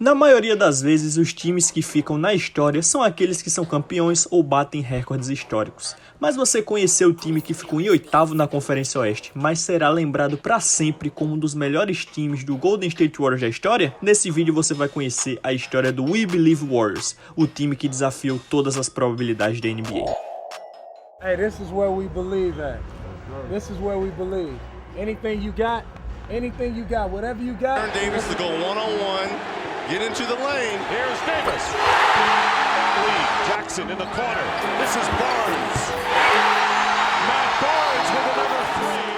Na maioria das vezes, os times que ficam na história são aqueles que são campeões ou batem recordes históricos. Mas você conheceu o time que ficou em oitavo na Conferência Oeste, mas será lembrado para sempre como um dos melhores times do Golden State Warriors da história? Nesse vídeo você vai conhecer a história do We Believe Warriors, o time que desafiou todas as probabilidades da NBA. Hey, this is where we believe at. This is where we believe. Anything you got, whatever you got. Aaron Davis to go one-on-one. Get into the lane. Here's Davis. Lee Jackson in the corner. This is Barnes. Matt Barnes with another three.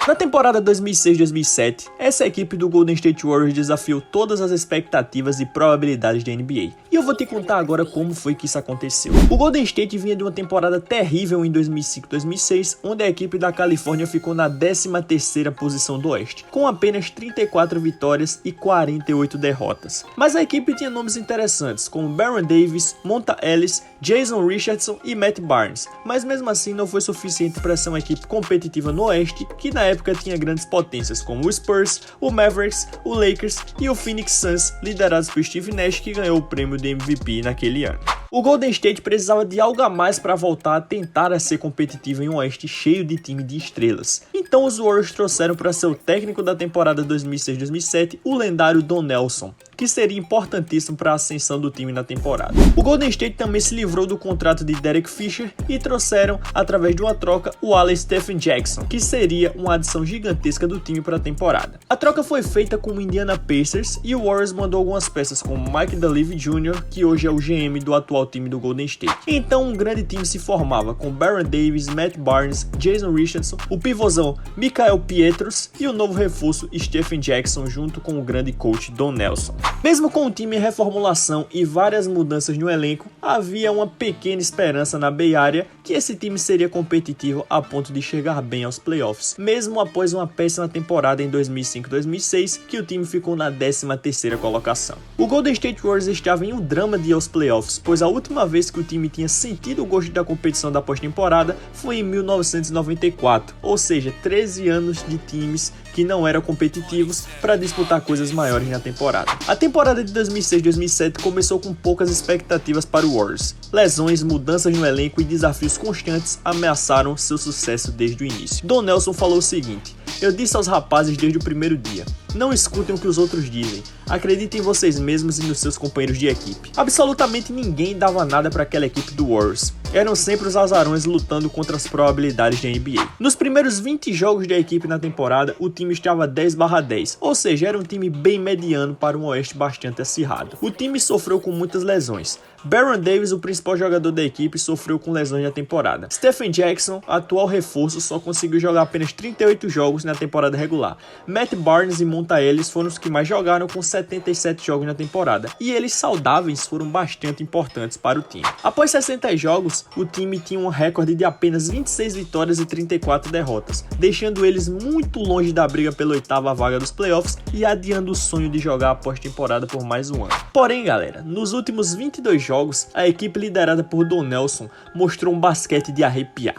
Na temporada 2006-2007, essa equipe do Golden State Warriors desafiou todas as expectativas e probabilidades da NBA. E eu vou te contar agora como foi que isso aconteceu. O Golden State vinha de uma temporada terrível em 2005-2006, onde a equipe da Califórnia ficou na 13ª posição do Oeste, com apenas 34 vitórias e 48 derrotas. Mas a equipe tinha nomes interessantes, como Baron Davis, Monta Ellis, Jason Richardson e Matt Barnes, mas mesmo assim não foi suficiente para ser uma equipe competitiva no Oeste, que na época tinha grandes potências como o Spurs, o Mavericks, o Lakers e o Phoenix Suns, liderados por Steve Nash, que ganhou o prêmio de MVP naquele ano. O Golden State precisava de algo a mais para voltar a tentar ser competitivo em um Oeste cheio de time de estrelas. Então os Warriors trouxeram para ser o técnico da temporada 2006-2007 o lendário Don Nelson, que seria importantíssimo para a ascensão do time na temporada. O Golden State também se livrou do contrato de Derek Fisher e trouxeram, através de uma troca, o ala Stephen Jackson, que seria uma adição gigantesca do time para a temporada. A troca foi feita com o Indiana Pacers e o Warriors mandou algumas peças como Mike Dunleavy Jr., que hoje é o GM do atual time do Golden State. Então um grande time se formava com Baron Davis, Matt Barnes, Jason Richardson, o pivôzão Michael Pietrus e o novo reforço Stephen Jackson junto com o grande coach Don Nelson. Mesmo com o time em reformulação e várias mudanças no elenco, havia uma pequena esperança na Bay Area que esse time seria competitivo a ponto de chegar bem aos playoffs, mesmo após uma péssima temporada em 2005-2006, que o time ficou na 13ª colocação. O Golden State Warriors estava em um drama de ir aos playoffs, pois a última vez que o time tinha sentido o gosto da competição da pós-temporada foi em 1994, ou seja, 13 anos de times que não eram competitivos para disputar coisas maiores na temporada. A temporada de 2006-2007 começou com poucas expectativas para o Warriors. Lesões, mudanças no elenco e desafios constantes ameaçaram seu sucesso desde o início. Don Nelson falou o seguinte: "Eu disse aos rapazes desde o primeiro dia, não escutem o que os outros dizem, acreditem em vocês mesmos e nos seus companheiros de equipe." Absolutamente ninguém dava nada para aquela equipe do Warriors. Eram sempre os azarões lutando contra as probabilidades da NBA. Nos primeiros 20 jogos da equipe na temporada, o time estava 10/10, ou seja, era um time bem mediano para um Oeste bastante acirrado. O time sofreu com muitas lesões. Baron Davis, o principal jogador da equipe, sofreu com lesões na temporada. Stephen Jackson, atual reforço, só conseguiu jogar apenas 38 jogos na temporada regular. Matt Barnes e Monta Ellis foram os que mais jogaram, com 77 jogos na temporada, e eles saudáveis foram bastante importantes para o time. Após 60 jogos, o time tinha um recorde de apenas 26 vitórias e 34 derrotas, deixando eles muito longe da briga pela 8ª vaga dos playoffs e adiando o sonho de jogar a pós-temporada por mais um ano. Porém, galera, nos últimos 22 jogos, a equipe liderada por Don Nelson mostrou um basquete de arrepiar.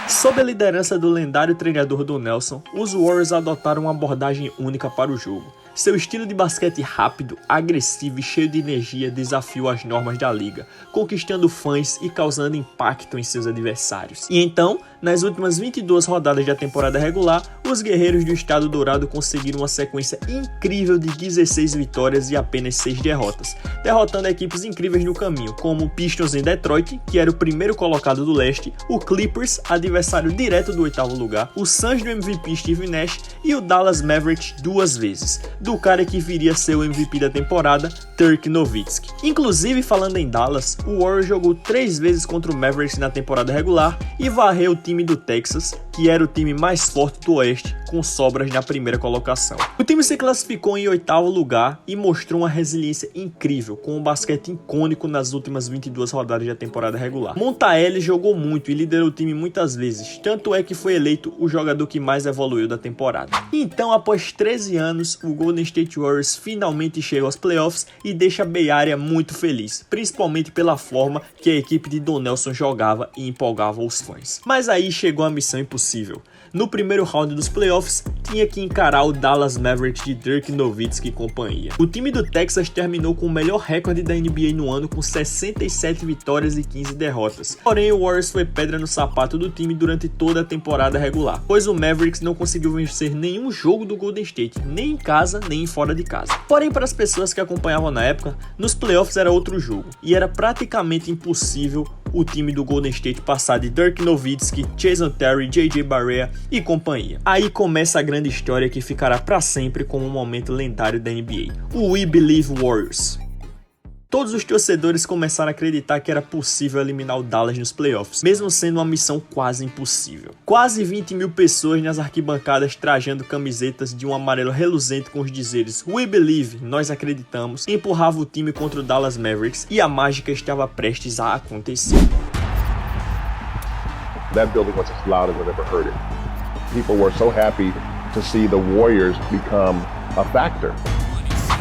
Sob a liderança do lendário treinador Don Nelson, os Warriors adotaram uma abordagem única para o jogo. Seu estilo de basquete rápido, agressivo e cheio de energia desafiou as normas da liga, conquistando fãs e causando impacto em seus adversários. E então, nas últimas 22 rodadas da temporada regular, os guerreiros do Estado Dourado conseguiram uma sequência incrível de 16 vitórias e apenas 6 derrotas, derrotando equipes incríveis no caminho, como o Pistons em Detroit, que era o primeiro colocado do leste, o Clippers, adversário direto do 8º lugar, o Suns do MVP Steve Nash e o Dallas Mavericks 2 vezes, do cara que viria a ser o MVP da temporada, Dirk Nowitzki. Inclusive, falando em Dallas, o Warriors jogou 3 vezes contra o Mavericks na temporada regular e varreu o time do Texas, que era o time mais forte do Oeste, com sobras na primeira colocação. O time se classificou em 8º lugar e mostrou uma resiliência incrível, com um basquete icônico nas últimas 22 rodadas da temporada regular. Monta Ellis jogou muito e liderou o time muitas vezes, tanto é que foi eleito o jogador que mais evoluiu da temporada. Então, após 13 anos, o Golden State Warriors finalmente chega aos playoffs e deixa a Bay Area muito feliz, principalmente pela forma que a equipe de Don Nelson jogava e empolgava os fãs. Mas aí chegou a missão impossível. No primeiro round dos playoffs, tinha que encarar o Dallas Mavericks de Dirk Nowitzki e companhia. O time do Texas terminou com o melhor recorde da NBA no ano, com 67 vitórias e 15 derrotas. Porém, o Warriors foi pedra no sapato do time durante toda a temporada regular, pois o Mavericks não conseguiu vencer nenhum jogo do Golden State, nem em casa, nem fora de casa. Porém, para as pessoas que acompanhavam na época, nos playoffs era outro jogo, e era praticamente impossível o time do Golden State passar de Dirk Nowitzki, Jason Terry, JJ Barea e companhia. Aí começa a grande história que ficará para sempre como um momento lendário da NBA, o We Believe Warriors. Todos os torcedores começaram a acreditar que era possível eliminar o Dallas nos playoffs, mesmo sendo uma missão quase impossível. Quase 20 mil pessoas nas arquibancadas trajando camisetas de um amarelo reluzente com os dizeres "We Believe", nós acreditamos, empurrava o time contra o Dallas Mavericks e a mágica estava prestes a acontecer. That building was as loud as I've ever heard it. People were so happy to see the Warriors become a factor.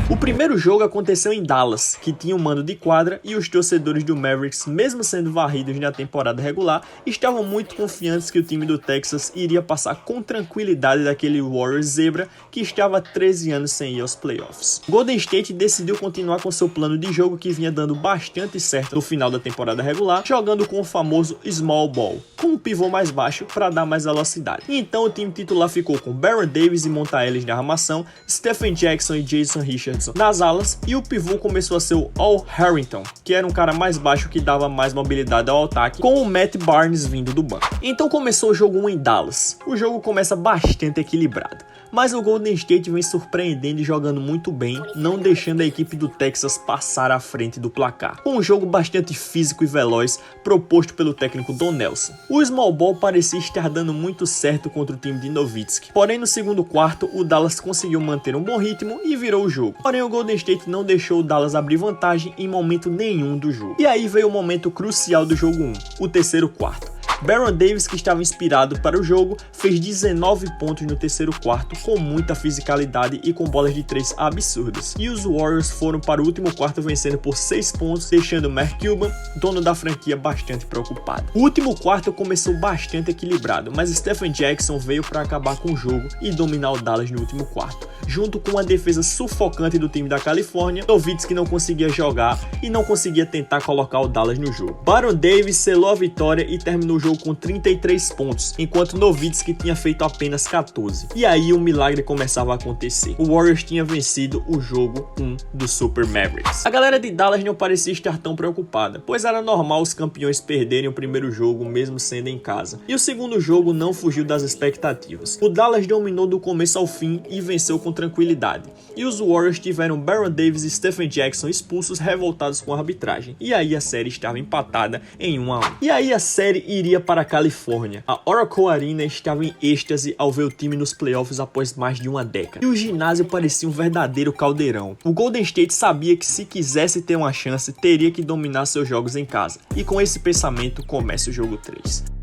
O primeiro jogo aconteceu em Dallas, que tinha um mando de quadra, e os torcedores do Mavericks, mesmo sendo varridos na temporada regular, estavam muito confiantes que o time do Texas iria passar com tranquilidade daquele Warriors zebra que estava há 13 anos sem ir aos playoffs. Golden State decidiu continuar com seu plano de jogo que vinha dando bastante certo no final da temporada regular, jogando com o famoso small ball, com um pivô mais baixo para dar mais velocidade. E então o time titular ficou com Baron Davis e Monta Ellis na armação, Stephen Jackson e Jason Richardson nas alas, e o pivô começou a ser o Al Harrington, que era um cara mais baixo que dava mais mobilidade ao ataque, com o Matt Barnes vindo do banco. Então começou o jogo 1 em Dallas. O jogo começa bastante equilibrado, mas o Golden State vem surpreendendo e jogando muito bem, não deixando a equipe do Texas passar à frente do placar, com um jogo bastante físico e veloz proposto pelo técnico Don Nelson. O small ball parecia estar dando muito certo contra o time de Nowitzki, porém no segundo quarto o Dallas conseguiu manter um bom ritmo e virou o jogo. Porém o Golden State não deixou o Dallas abrir vantagem em momento nenhum do jogo. E aí veio o momento crucial do jogo 1, o terceiro quarto. Baron Davis, que estava inspirado para o jogo, fez 19 pontos no terceiro quarto com muita fisicalidade e com bolas de 3 absurdas. E os Warriors foram para o último quarto vencendo por 6 pontos, deixando Mark Cuban, dono da franquia, bastante preocupado. O último quarto começou bastante equilibrado, mas Stephen Jackson veio para acabar com o jogo e dominar o Dallas no último quarto, junto com uma defesa sufocante do time da Califórnia. Nowitzki não conseguia jogar e não conseguia tentar colocar o Dallas no jogo. Baron Davis selou a vitória e terminou o jogo com 33 pontos, enquanto Nowitzki tinha feito apenas 14. E aí o milagre começava a acontecer. O Warriors tinha vencido o jogo 1 do Super Mavericks. A galera de Dallas não parecia estar tão preocupada, pois era normal os campeões perderem o primeiro jogo mesmo sendo em casa. E o segundo jogo não fugiu das expectativas. O Dallas dominou do começo ao fim e venceu com tranquilidade. E os Warriors tiveram Baron Davis e Stephen Jackson expulsos, revoltados com a arbitragem. E aí a série estava empatada em 1-1. E aí a série iria para a Califórnia. A Oracle Arena estava em êxtase ao ver o time nos playoffs após mais de uma década. E o ginásio parecia um verdadeiro caldeirão. O Golden State sabia que se quisesse ter uma chance, teria que dominar seus jogos em casa. E com esse pensamento começa o jogo 3.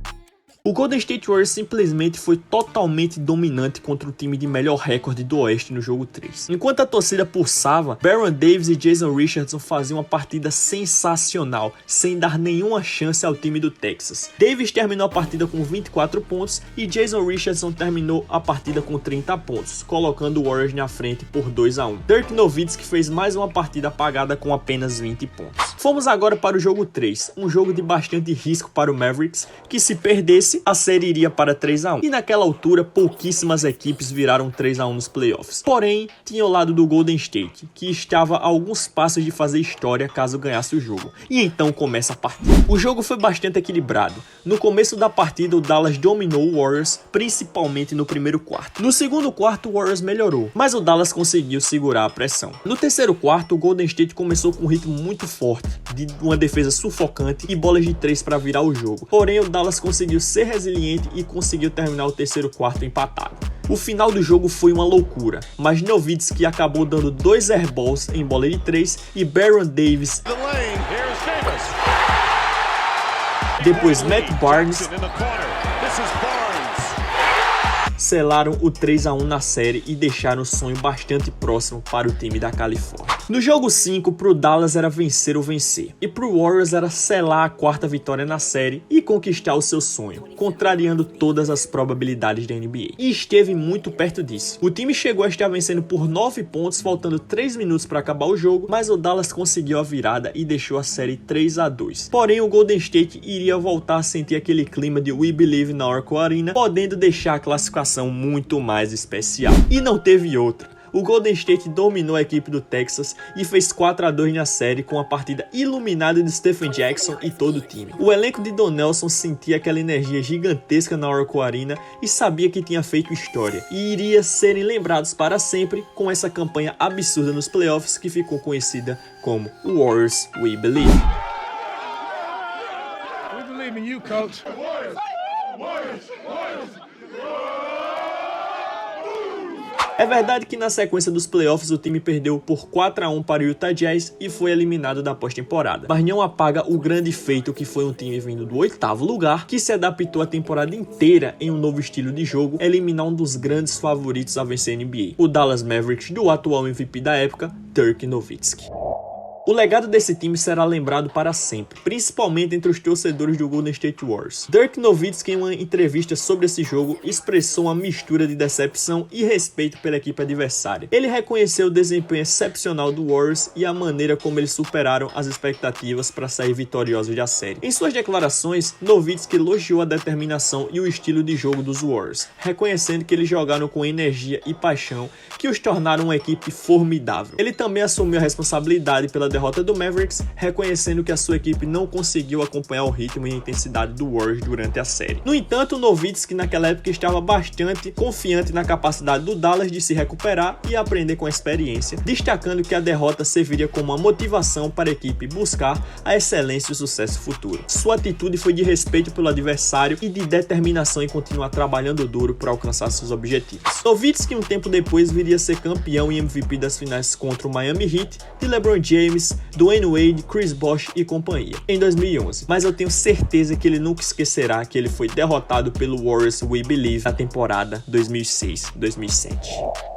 O Golden State Warriors simplesmente foi totalmente dominante contra o time de melhor recorde do Oeste no jogo 3. Enquanto a torcida pulsava, Baron Davis e Jason Richardson faziam uma partida sensacional, sem dar nenhuma chance ao time do Texas. Davis terminou a partida com 24 pontos e Jason Richardson terminou a partida com 30 pontos, colocando o Warriors na frente por 2-1. Dirk Nowitzki fez mais uma partida apagada com apenas 20 pontos. Fomos agora para o jogo 3, um jogo de bastante risco para o Mavericks, que se perdesse, a série iria para 3-1. E naquela altura, pouquíssimas equipes viraram 3-1 nos playoffs. Porém, tinha o lado do Golden State, que estava a alguns passos de fazer história caso ganhasse o jogo. E então começa a partida. O jogo foi bastante equilibrado. No começo da partida, o Dallas dominou o Warriors, principalmente no primeiro quarto. No segundo quarto, o Warriors melhorou, mas o Dallas conseguiu segurar a pressão. No terceiro quarto, o Golden State começou com um ritmo muito forte, de uma defesa sufocante e bolas de 3 para virar o jogo. Porém, o Dallas conseguiu ser ser resiliente e conseguiu terminar o terceiro quarto empatado. O final do jogo foi uma loucura, mas Nowitzki acabou dando 2 airballs em bola de 3 e Baron Davis, The lane. Here's Davis. depois Matt Barnes In the corner. This is Barnes. selaram o 3-1 na série e deixaram o sonho bastante próximo para o time da Califórnia. No jogo 5, pro Dallas era vencer ou vencer, e pro Warriors era selar a 4ª vitória na série e conquistar o seu sonho, contrariando todas as probabilidades da NBA. E esteve muito perto disso. O time chegou a estar vencendo por 9 pontos, faltando 3 minutos para acabar o jogo, mas o Dallas conseguiu a virada e deixou a série 3-2. Porém, o Golden State iria voltar a sentir aquele clima de We Believe na Oracle Arena, podendo deixar a classificação muito mais especial. E não teve outra. O Golden State dominou a equipe do Texas e fez 4-2 na série com a partida iluminada de Stephen Jackson e todo o time. O elenco de Don Nelson sentia aquela energia gigantesca na Oracle Arena e sabia que tinha feito história e iria serem lembrados para sempre com essa campanha absurda nos playoffs que ficou conhecida como Warriors We Believe. We believe in you, coach. É verdade que na sequência dos playoffs o time perdeu por 4-1 para o Utah Jazz e foi eliminado da pós-temporada, mas não apaga o grande feito que foi um time vindo do 8º lugar, que se adaptou a temporada inteira em um novo estilo de jogo, eliminar um dos grandes favoritos a vencer a NBA, o Dallas Mavericks do atual MVP da época, Dirk Nowitzki. O legado desse time será lembrado para sempre, principalmente entre os torcedores do Golden State Warriors. Dirk Nowitzki, em uma entrevista sobre esse jogo, expressou uma mistura de decepção e respeito pela equipe adversária. Ele reconheceu o desempenho excepcional do Warriors e a maneira como eles superaram as expectativas para sair vitoriosos da série. Em suas declarações, Nowitzki elogiou a determinação e o estilo de jogo dos Warriors, reconhecendo que eles jogaram com energia e paixão que os tornaram uma equipe formidável. Ele também assumiu a responsabilidade pela derrota do Mavericks, reconhecendo que a sua equipe não conseguiu acompanhar o ritmo e a intensidade do Warriors durante a série. No entanto, Nowitzki naquela época estava bastante confiante na capacidade do Dallas de se recuperar e aprender com a experiência, destacando que a derrota serviria como uma motivação para a equipe buscar a excelência e o sucesso futuro. Sua atitude foi de respeito pelo adversário e de determinação em continuar trabalhando duro para alcançar seus objetivos. Nowitzki, um tempo depois, viria a ser campeão e MVP das finais contra o Miami Heat, de LeBron James, Dwayne Wade, Chris Bosh e companhia, em 2011, mas eu tenho certeza que ele nunca esquecerá que ele foi derrotado pelo Warriors We Believe na temporada 2006-2007.